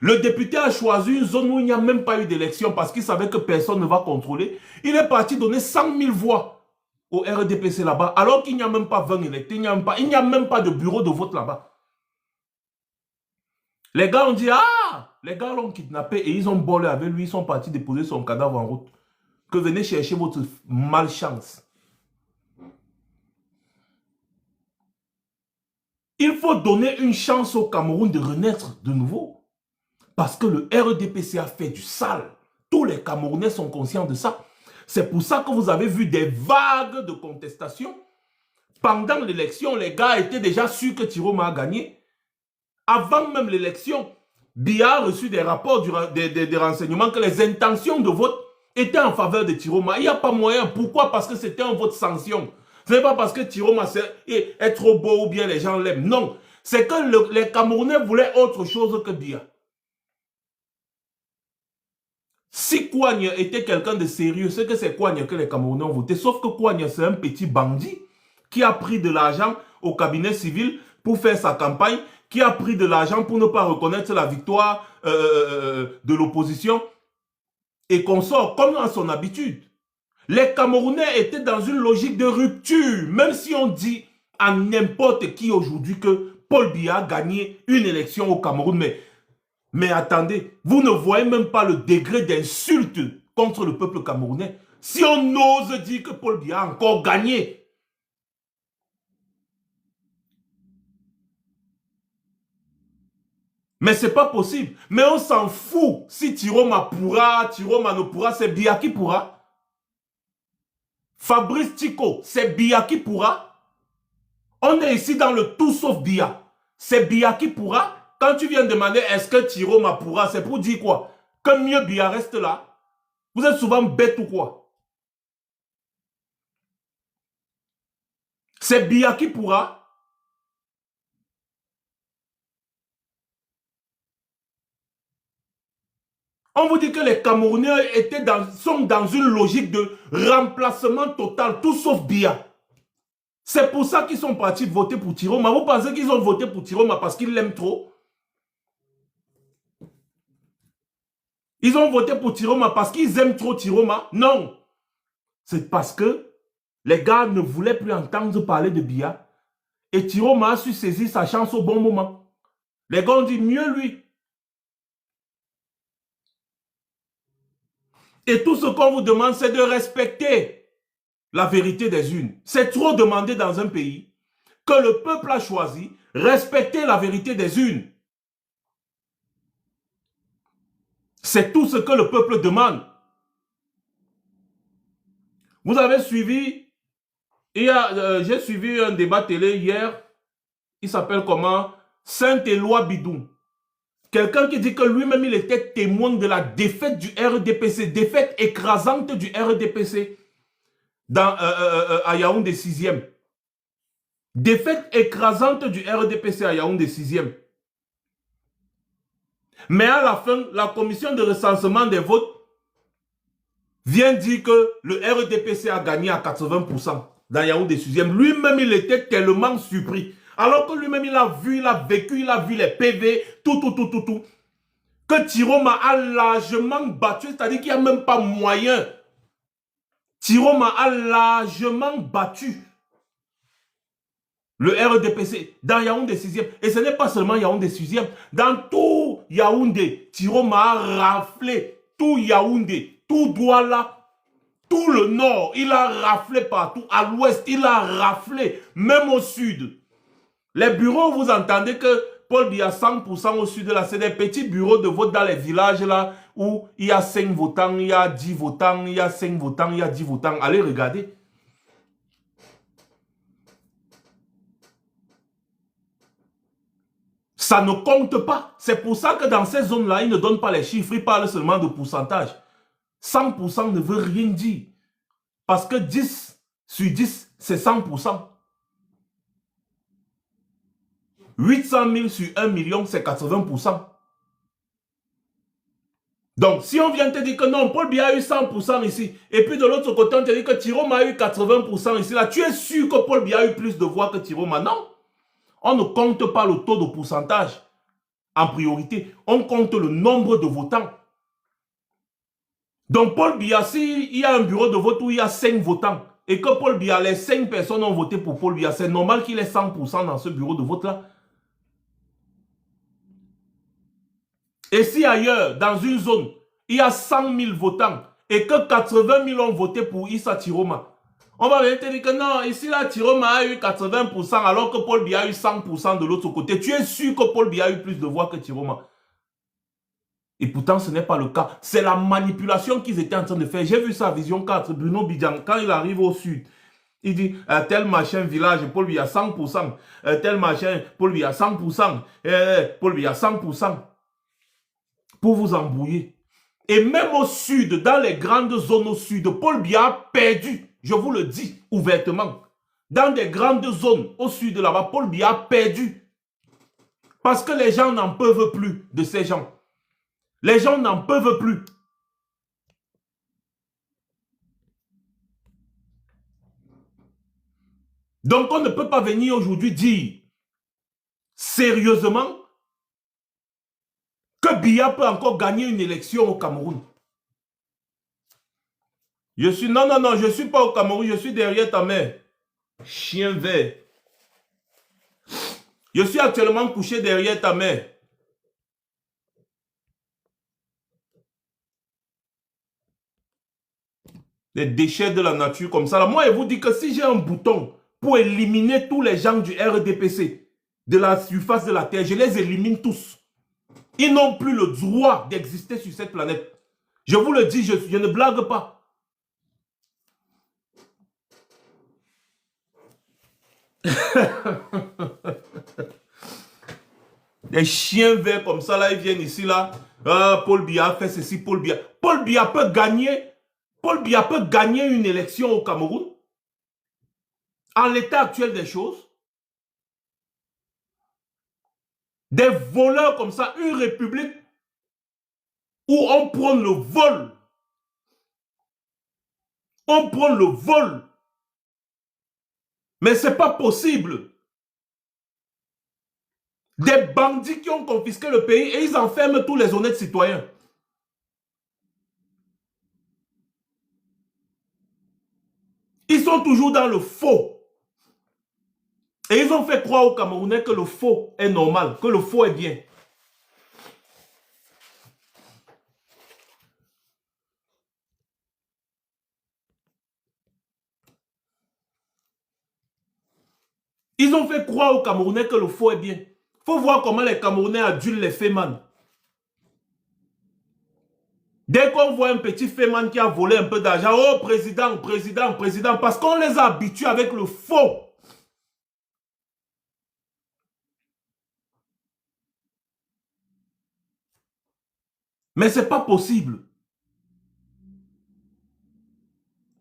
Le député a choisi une zone où il n'y a même pas eu d'élection parce qu'il savait que personne ne va contrôler. Il est parti donner 100 000 voix au RDPC là-bas, alors qu'il n'y a même pas 20 électeurs, il n'y a même pas de bureau de vote là-bas. Les gars ont dit, ah, les gars l'ont kidnappé et ils ont bolé avec lui, ils sont partis déposer son cadavre en route. Que venez chercher votre malchance. Il faut donner une chance au Cameroun de renaître de nouveau. Parce que le RDPC a fait du sale. Tous les Camerounais sont conscients de ça. C'est pour ça que vous avez vu des vagues de contestation. Pendant l'élection, les gars étaient déjà sûrs que Tiroma a gagné. Avant même l'élection, Biya a reçu des rapports, des renseignements que les intentions de vote étaient en faveur de Tiroma. Il n'y a pas moyen. Pourquoi? Parce que c'était un vote sanction. Ce n'est pas parce que Tiroma est trop beau ou bien les gens l'aiment. Non. C'est que les Camerounais voulaient autre chose que Biya. Si Kouagne était quelqu'un de sérieux, c'est que c'est Kouagne que les Camerounais ont voté. Sauf que Kouagne, c'est un petit bandit qui a pris de l'argent au cabinet civil pour faire sa campagne, qui a pris de l'argent pour ne pas reconnaître la victoire de l'opposition et qu'on sort comme à son habitude. Les Camerounais étaient dans une logique de rupture, même si on dit à n'importe qui aujourd'hui que Paul Biya a gagné une élection au Cameroun, mais attendez, vous ne voyez même pas le degré d'insulte contre le peuple camerounais. Si on ose dire que Paul Biya a encore gagné, mais c'est pas possible. Mais on s'en fout. Si Tiroma pourra, Tiroma ne pourra, c'est Biya qui pourra. Fabrice Tico, c'est Biya qui pourra. On est ici dans le tout sauf Biya. C'est Biya qui pourra. Quand tu viens demander est-ce que Tiroma pourra, c'est pour dire quoi? Que mieux Biya reste là. Vous êtes souvent bête ou quoi? C'est Biya qui pourra. On vous dit que les Camerounais sont dans une logique de remplacement total, tout sauf Biya. C'est pour ça qu'ils sont partis voter pour Tiroma. Vous pensez qu'ils ont voté pour Tiroma parce qu'ils l'aiment trop? Ils ont voté pour Tiroma parce qu'ils aiment trop Tiroma? Non. C'est parce que les gars ne voulaient plus entendre parler de Biya. Et Tiroma a su saisir sa chance au bon moment. Les gars ont dit mieux lui. Et tout ce qu'on vous demande, c'est de respecter la vérité des urnes. C'est trop demandé dans un pays que le peuple a choisi, respecter la vérité des urnes. C'est tout ce que le peuple demande. Vous avez suivi, j'ai suivi un débat télé hier, il s'appelle comment? Saint-Éloi Bidou. Quelqu'un qui dit que lui-même il était témoin de la défaite du RDPC, défaite écrasante du RDPC à Yaoundé 6e. Défaite écrasante du RDPC à Yaoundé 6e. Mais à la fin, la commission de recensement des votes vient dire que le RDPC a gagné à 80% dans Yaoundé 6e. Lui-même, il était tellement surpris. Alors que lui-même, il a vu, il a vécu, il a vu les PV, tout. Que Tiroma a largement battu, c'est-à-dire qu'il n'y a même pas moyen. Tiroma a largement battu le RDPC dans Yaoundé 6e. Et ce n'est pas seulement Yaoundé 6e. Dans tout Yaoundé, Tiroma a raflé tout Yaoundé, tout Douala, tout le nord. Il a raflé partout. À l'ouest, il a raflé, même au sud. Les bureaux, vous entendez que Paul Biya 100% au sud, là, c'est des petits bureaux de vote dans les villages là où il y a 5 votants, il y a 10 votants, il y a 5 votants, il y a 10 votants. Allez regarder. Ça ne compte pas. C'est pour ça que dans ces zones-là, ils ne donnent pas les chiffres, ils parlent seulement de pourcentage. 100% ne veut rien dire. Parce que 10 sur 10, c'est 100%. 800 000 sur 1 million, c'est 80%. Donc, si on vient te dire que non, Paul Biya a eu 100% ici, et puis de l'autre côté, on te dit que Tiroma a eu 80% ici, là, tu es sûr que Paul Biya a eu plus de voix que Tiroma? Non. On ne compte pas le taux de pourcentage en priorité. On compte le nombre de votants. Donc, Paul Biya, s'il y a un bureau de vote où il y a 5 votants, et que Paul Biya, les 5 personnes ont voté pour Paul Biya, c'est normal qu'il ait 100% dans ce bureau de vote-là. Et si ailleurs, dans une zone, il y a 100 000 votants et que 80 000 ont voté pour Issa Tiroma, on va venir te dire que non, ici là, Tiroma a eu 80% alors que Paul Biya a eu 100% de l'autre côté. Tu es sûr que Paul Biya a eu plus de voix que Tiroma? Et pourtant, ce n'est pas le cas. C'est la manipulation qu'ils étaient en train de faire. J'ai vu ça à Vision 4, Bruno Bidjan, quand il arrive au sud. Il dit, tel machin village, Paul Biya 100%. Tel machin, Paul Biya 100%. Paul Biya 100%. Pour vous embrouiller. Et même au sud, dans les grandes zones au sud, Paul Biya a perdu, je vous le dis ouvertement. Dans des grandes zones au sud là-bas, Paul Biya a perdu. Parce que les gens n'en peuvent plus de ces gens. Les gens n'en peuvent plus. Donc on ne peut pas venir aujourd'hui dire sérieusement que Biya peut encore gagner une élection au Cameroun. Je suis... Non, je ne suis pas au Cameroun, je suis derrière ta mère. Chien vert. Je suis actuellement couché derrière ta mère. Les déchets de la nature comme ça. Là, moi, je vous dis que si j'ai un bouton pour éliminer tous les gens du RDPC de la surface de la Terre, je les élimine tous. Ils n'ont plus le droit d'exister sur cette planète. Je vous le dis, je ne blague pas. Les chiens verts comme ça, là, ils viennent ici, là. Ah, Paul Biya fait ceci, Paul Biya. Paul Biya peut gagner. Paul Biya peut gagner une élection au Cameroun. En l'état actuel des choses. Des voleurs comme ça, une république où on prend le vol. On prend le vol. Mais ce n'est pas possible. Des bandits qui ont confisqué le pays et ils enferment tous les honnêtes citoyens. Ils sont toujours dans le faux. Et ils ont fait croire aux Camerounais que le faux est normal, que le faux est bien. Ils ont fait croire aux Camerounais que le faux est bien. Il faut voir comment les Camerounais adulent les fémans. Dès qu'on voit un petit féman qui a volé un peu d'argent, oh président, président, président, parce qu'on les a habitués avec le faux. Mais ce n'est pas possible.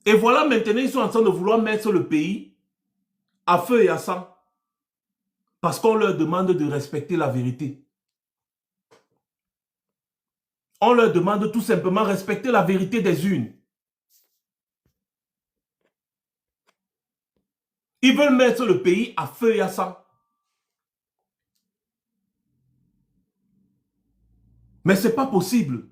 Et voilà maintenant, ils sont en train de vouloir mettre le pays à feu et à sang. Parce qu'on leur demande de respecter la vérité. On leur demande tout simplement de respecter la vérité des urnes. Ils veulent mettre le pays à feu et à sang. Mais ce n'est pas possible.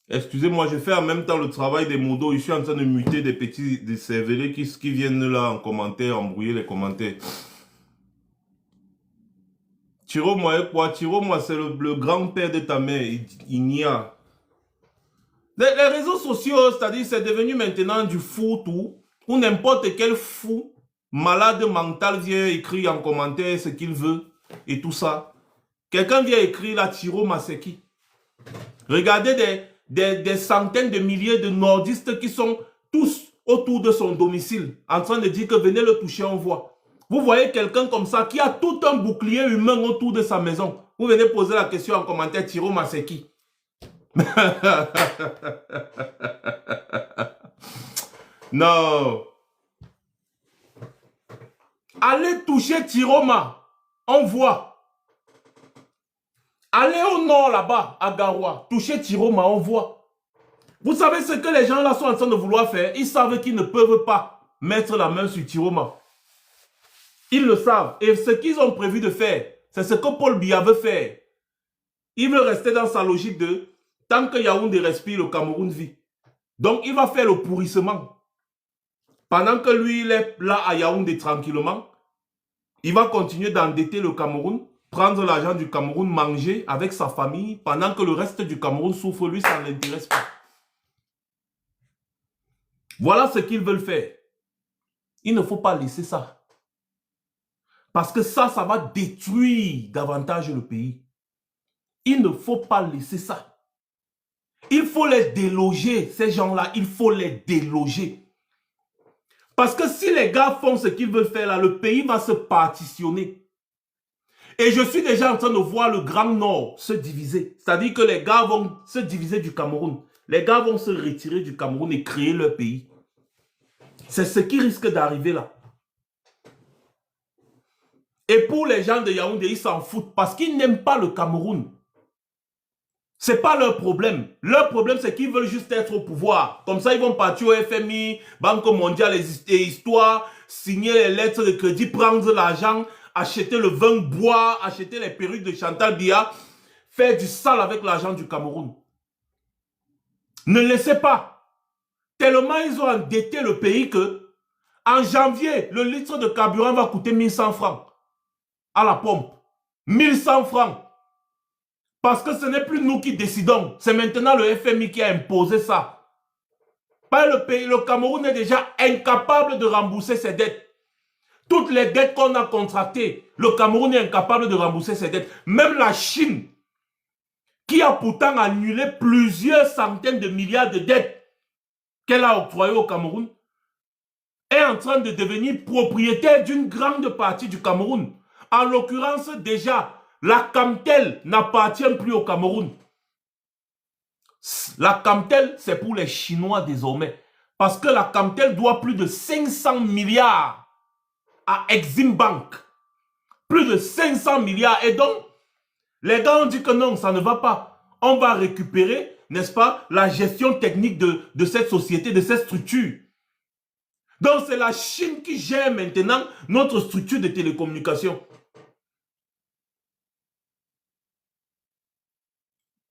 Excusez-moi, je fais en même temps le travail des modos. Je suis en train de muter des petits cervelets qui viennent là en commentaire, embrouiller les commentaires. Tiro-moi et quoi? Tiro-moi, c'est le grand-père de ta mère. Il n'y a. Les réseaux sociaux, c'est-à-dire, c'est devenu maintenant du fou tout, où n'importe quel fou, malade mental vient écrire en commentaire ce qu'il veut et tout ça. Quelqu'un vient écrire là, Tiro Maseki. Regardez des centaines de milliers de nordistes qui sont tous autour de son domicile, en train de dire que venez le toucher, on voit. Vous voyez quelqu'un comme ça qui a tout un bouclier humain autour de sa maison. Vous venez poser la question en commentaire, Tiro Maseki. Non. Allez toucher Tiroma, on voit. Allez au nord là-bas, à Garoua, toucher Tiroma, on voit. Vous savez ce que les gens là sont en train de vouloir faire? Ils savent qu'ils ne peuvent pas mettre la main sur Tiroma. Ils le savent. Et ce qu'ils ont prévu de faire, c'est ce que Paul Biya veut faire. Il veut rester dans sa logique de tant que Yaoundé respire, le Cameroun vit. Donc il va faire le pourrissement. Pendant que lui, il est là à Yaoundé tranquillement, il va continuer d'endetter le Cameroun, prendre l'argent du Cameroun, manger avec sa famille, pendant que le reste du Cameroun souffre, lui, ça ne l'intéresse pas. Voilà ce qu'ils veulent faire. Il ne faut pas laisser ça. Parce que ça va détruire davantage le pays. Il ne faut pas laisser ça. Il faut les déloger, ces gens-là, il faut les déloger. Parce que si les gars font ce qu'ils veulent faire là, le pays va se partitionner. Et je suis déjà en train de voir le Grand Nord se diviser. C'est-à-dire que les gars vont se diviser du Cameroun. Les gars vont se retirer du Cameroun et créer leur pays. C'est ce qui risque d'arriver là. Et pour les gens de Yaoundé, ils s'en foutent parce qu'ils n'aiment pas le Cameroun. Ce n'est pas leur problème. Leur problème, c'est qu'ils veulent juste être au pouvoir. Comme ça, ils vont partir au FMI, Banque mondiale et histoire, signer les lettres de crédit, prendre l'argent, acheter le vin, boire, acheter les perruques de Chantal Biya, faire du sale avec l'argent du Cameroun. Ne laissez pas. Tellement ils ont endetté le pays que, en janvier, le litre de carburant va coûter 1100 francs à la pompe. 1100 francs. Parce que ce n'est plus nous qui décidons. C'est maintenant le FMI qui a imposé ça. Pas le pays. Le Cameroun est déjà incapable de rembourser ses dettes. Toutes les dettes qu'on a contractées, le Cameroun est incapable de rembourser ses dettes. Même la Chine, qui a pourtant annulé plusieurs centaines de milliards de dettes qu'elle a octroyées au Cameroun, est en train de devenir propriétaire d'une grande partie du Cameroun. En l'occurrence, déjà, la Camtel n'appartient plus au Cameroun. La Camtel, c'est pour les Chinois désormais. Parce que la Camtel doit plus de 500 milliards à Exim Bank. Plus de 500 milliards. Et donc, les gars ont dit que non, ça ne va pas. On va récupérer, n'est-ce pas, la gestion technique de cette société, de cette structure. Donc, c'est la Chine qui gère maintenant notre structure de télécommunication.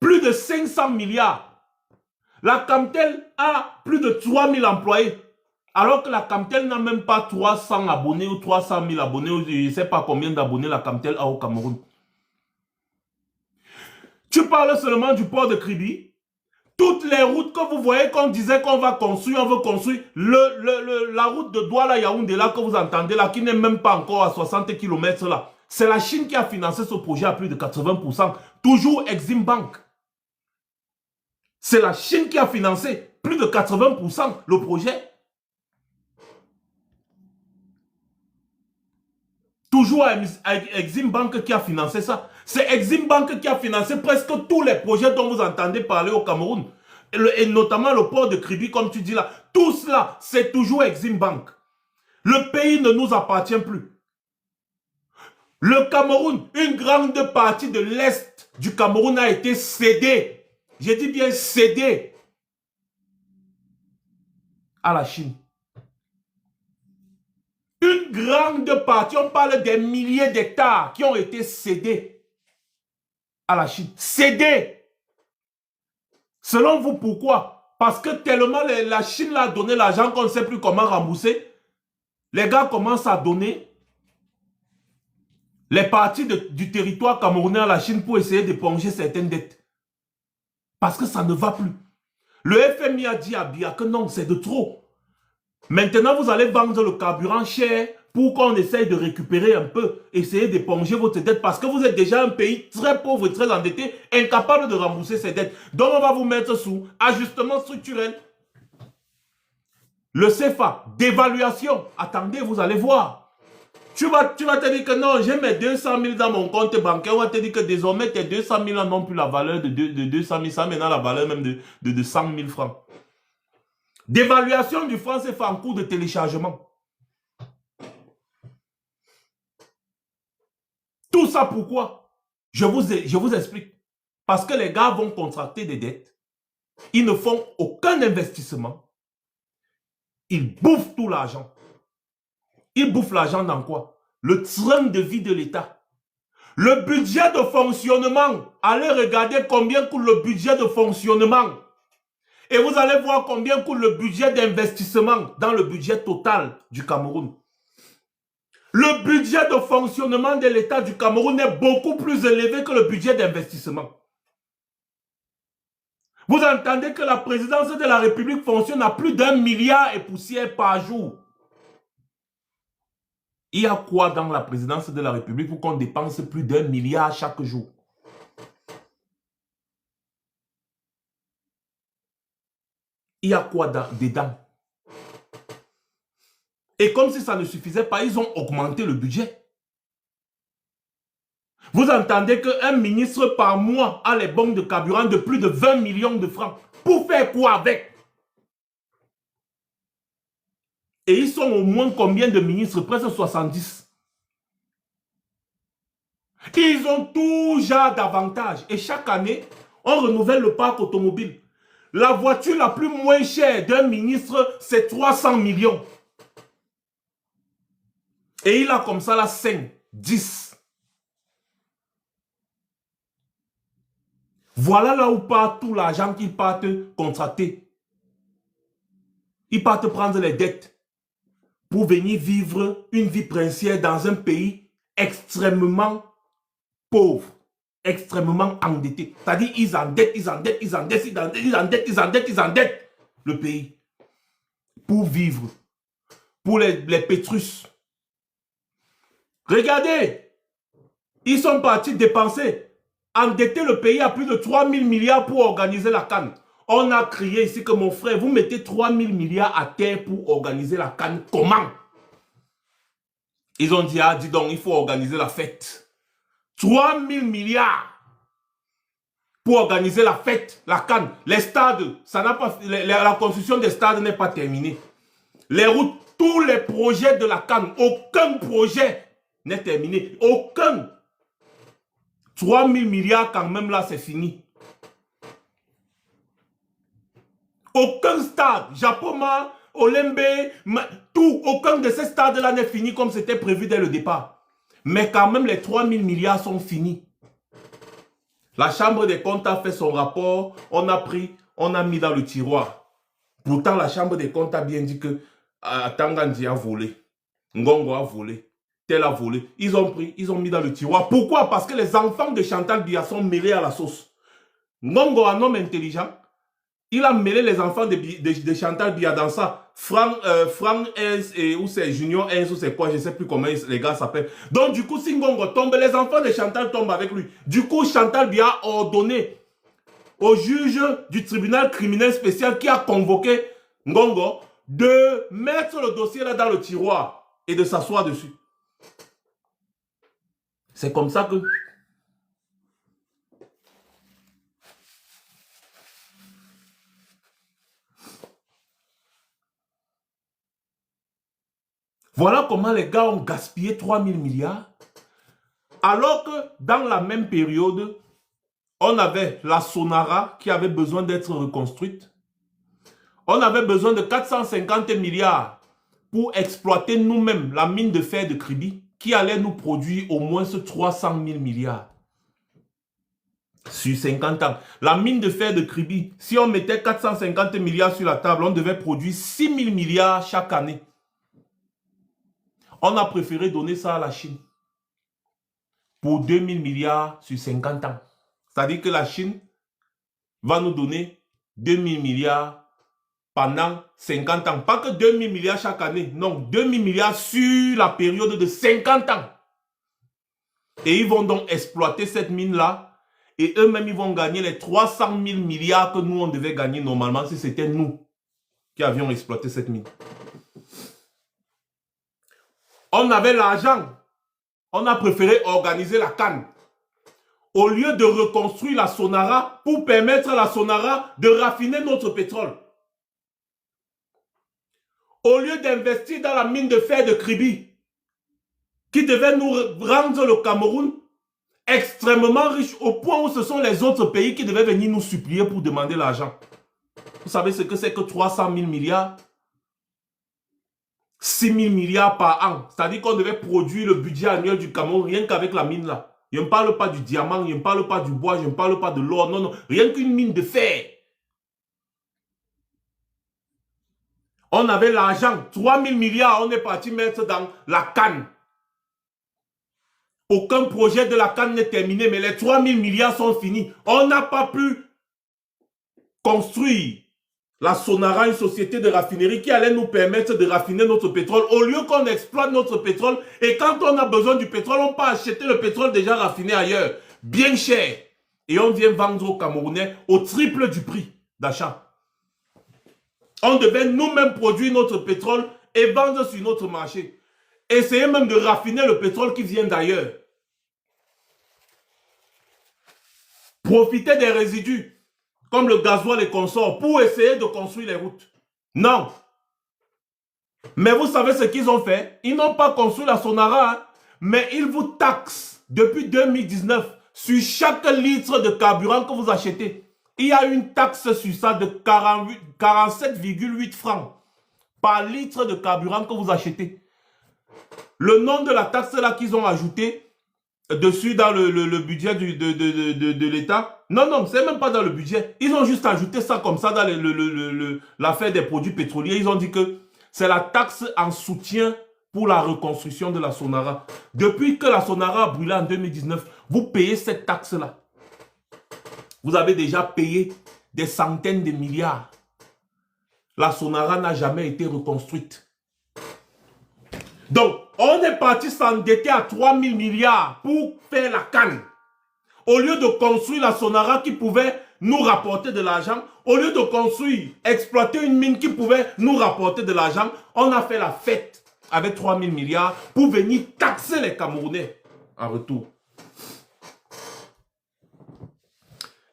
Plus de 500 milliards. La Camtel a plus de 3000 employés. Alors que la Camtel n'a même pas 300 abonnés ou 300 000 abonnés. Ou je ne sais pas combien d'abonnés la Camtel a au Cameroun. Tu parles seulement du port de Kribi. Toutes les routes que vous voyez qu'on disait qu'on va construire, on veut construire. La route de Douala-Yaoundé là que vous entendez là, qui n'est même pas encore à 60 km là. C'est la Chine qui a financé ce projet à plus de 80%. Toujours Exim Bank. C'est la Chine qui a financé plus de 80% le projet. Toujours Exim Bank qui a financé ça. C'est Exim Bank qui a financé presque tous les projets dont vous entendez parler au Cameroun. Et notamment le port de Kribi, comme tu dis là. Tout cela, c'est toujours Exim Bank. Le pays ne nous appartient plus. Le Cameroun, une grande partie de l'Est du Cameroun a été cédée. J'ai dit bien cédée à la Chine. Une grande partie, on parle des milliers d'hectares qui ont été cédés à la Chine. Cédés. Selon vous, pourquoi? Parce que tellement la Chine l'a donné l'argent qu'on ne sait plus comment rembourser. Les gars commencent à donner les parties du territoire camerounais à la Chine pour essayer d'éponger certaines dettes. Parce que ça ne va plus. Le FMI a dit à Biya que non, c'est de trop. Maintenant, vous allez vendre le carburant cher pour qu'on essaye de récupérer un peu, essayer d'éponger votre dette parce que vous êtes déjà un pays très pauvre et très endetté, incapable de rembourser ses dettes. Donc, on va vous mettre sous ajustement structurel. Le CFA, dévaluation. Attendez, vous allez voir. Tu vas te dire que non, j'ai mes 200 000 dans mon compte bancaire. On va te dire que désormais, tes 200 000 n'ont plus la valeur de 200 000. Ça a maintenant la valeur même de 100 000 francs. Dévaluation du franc CFA en cours de téléchargement. Tout ça pourquoi? Je vous explique. Parce que les gars vont contracter des dettes. Ils ne font aucun investissement. Ils bouffent tout l'argent. Ils bouffent l'argent dans quoi? Le train de vie de l'État. Le budget de fonctionnement. Allez regarder combien coûte le budget de fonctionnement. Et vous allez voir combien coûte le budget d'investissement dans le budget total du Cameroun. Le budget de fonctionnement de l'État du Cameroun est beaucoup plus élevé que le budget d'investissement. Vous entendez que la présidence de la République fonctionne à plus d'1 milliard et poussière par jour. Il y a quoi dans la présidence de la République pour qu'on dépense plus d'1 milliard chaque jour? Il y a quoi dedans? Et comme si ça ne suffisait pas, ils ont augmenté le budget. Vous entendez qu'un ministre par mois a les bons de carburant de plus de 20 millions de francs. Pour faire quoi avec? Et ils sont au moins combien de ministres? Presque 70. Ils ont tout genre d'avantages. Et chaque année, on renouvelle le parc automobile. La voiture la plus moins chère d'un ministre, c'est 300 millions. Et il a comme ça la 5, 10. Voilà là où part tout l'argent qu'ils partent contracter. Ils partent prendre les dettes pour venir vivre une vie princière dans un pays extrêmement pauvre, extrêmement endetté. C'est-à-dire ils endettent le pays pour vivre, pour les Pétrus. Regardez, ils sont partis dépenser, endetter le pays à plus de 3 000 milliards pour organiser la CAN. On a crié ici que mon frère, vous mettez 3 000 milliards à terre pour organiser la CAN. Comment? Ils ont dit, ah, dis donc, il faut organiser la fête. 3 000 milliards pour organiser la fête, la CAN. Les stades, ça n'a pas, la construction des stades n'est pas terminée. Les routes, tous les projets de la CAN, aucun projet n'est terminé. Aucun. 3 000 milliards quand même là, c'est fini. Aucun stade, Japoma, Olembe, tout, aucun de ces stades-là n'est fini comme c'était prévu dès le départ. Mais quand même, les 3 000 milliards sont finis. La Chambre des comptes a fait son rapport, on a pris, on a mis dans le tiroir. Pourtant, la Chambre des comptes a bien dit que Tangandi a volé, Ngongo a volé, tel a volé. Ils ont pris, ils ont mis dans le tiroir. Pourquoi? Parce que les enfants de Chantal Biya sont mêlés à la sauce. Ngongo, un homme intelligent, il a mêlé les enfants de Chantal Biya dans ça. Franck S, ou c'est Junior S, ou c'est quoi, je ne sais plus comment les gars s'appellent. Donc du coup, si Ngongo tombe, les enfants de Chantal tombent avec lui. Du coup, Chantal Biya a ordonné au juge du tribunal criminel spécial qui a convoqué Ngongo de mettre le dossier là dans le tiroir et de s'asseoir dessus. C'est comme ça que Voilà comment les gars ont gaspillé 3 000 milliards. Alors que dans la même période, on avait la Sonara qui avait besoin d'être reconstruite. On avait besoin de 450 milliards pour exploiter nous-mêmes la mine de fer de Kribi qui allait nous produire au moins 300 000 milliards. Sur 50 ans. La mine de fer de Kribi, si on mettait 450 milliards sur la table, on devait produire 6 000 milliards chaque année. On a préféré donner ça à la Chine pour 2 000 milliards sur 50 ans. C'est-à-dire que la Chine va nous donner 2 000 milliards pendant 50 ans. Pas que 2 000 milliards chaque année. Non, 2 000 milliards sur la période de 50 ans. Et ils vont donc exploiter cette mine-là. Et eux-mêmes, ils vont gagner les 300 000 milliards que nous, on devait gagner normalement si c'était nous qui avions exploité cette mine. On avait l'argent. On a préféré organiser la canne. Au lieu de reconstruire la Sonara pour permettre à la Sonara de raffiner notre pétrole. Au lieu d'investir dans la mine de fer de Kribi, qui devait nous rendre le Cameroun extrêmement riche au point où ce sont les autres pays qui devaient venir nous supplier pour demander l'argent. Vous savez ce que c'est que 300 000 milliards? 6 000 milliards par an. C'est-à-dire qu'on devait produire le budget annuel du Cameroun rien qu'avec la mine là. Je ne parle pas du diamant, je ne parle pas du bois, je ne parle pas de l'or. Non, non. Rien qu'une mine de fer. On avait l'argent. 3 000 milliards, on est parti mettre dans la canne. Aucun projet de la canne n'est terminé, mais les 3 000 milliards sont finis. On n'a pas pu construire la Sonara, une société de raffinerie qui allait nous permettre de raffiner notre pétrole. Au lieu qu'on exploite notre pétrole, et quand on a besoin du pétrole, on peut acheter le pétrole déjà raffiné ailleurs, bien cher. Et on vient vendre aux Camerounais au triple du prix d'achat. On devait nous-mêmes produire notre pétrole et vendre sur notre marché. Essayez même de raffiner le pétrole qui vient d'ailleurs. Profitez des résidus, comme le gasoil et consorts, pour essayer de construire les routes. Non. Mais vous savez ce qu'ils ont fait? Ils n'ont pas construit la Sonara, hein, mais ils vous taxent depuis 2019 sur chaque litre de carburant que vous achetez. Il y a une taxe sur ça de 47,8 francs par litre de carburant que vous achetez. Le nom de la taxe là qu'ils ont ajouté dessus dans le budget de l'État. Non, non, c'est même pas dans le budget. Ils ont juste ajouté ça comme ça dans l'affaire des produits pétroliers. Ils ont dit que c'est la taxe en soutien pour la reconstruction de la Sonara. Depuis que la Sonara a brûlé en 2019, vous payez cette taxe-là. Vous avez déjà payé des centaines de milliards. La Sonara n'a jamais été reconstruite. Donc, on est parti s'endetter à 3 000 milliards pour faire la canne. Au lieu de construire la Sonara qui pouvait nous rapporter de l'argent, au lieu de construire, exploiter une mine qui pouvait nous rapporter de l'argent, on a fait la fête avec 3 000 milliards pour venir taxer les Camerounais en retour.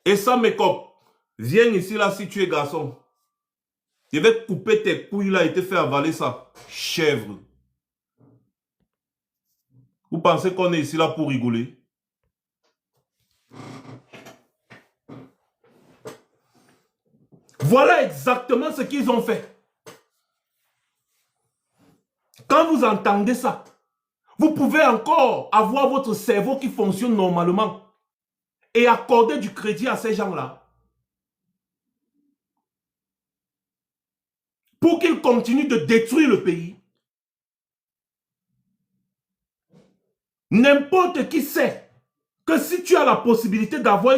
Et ça, mes copains, viens ici là si tu es garçon. Je vais couper tes couilles là et te faire avaler ça. Chèvre. Vous pensez qu'on est ici là pour rigoler? Voilà exactement ce qu'ils ont fait. Quand vous entendez ça, vous pouvez encore avoir votre cerveau qui fonctionne normalement et accorder du crédit à ces gens-là pour qu'ils continuent de détruire le pays. N'importe qui sait que si tu as la possibilité d'avoir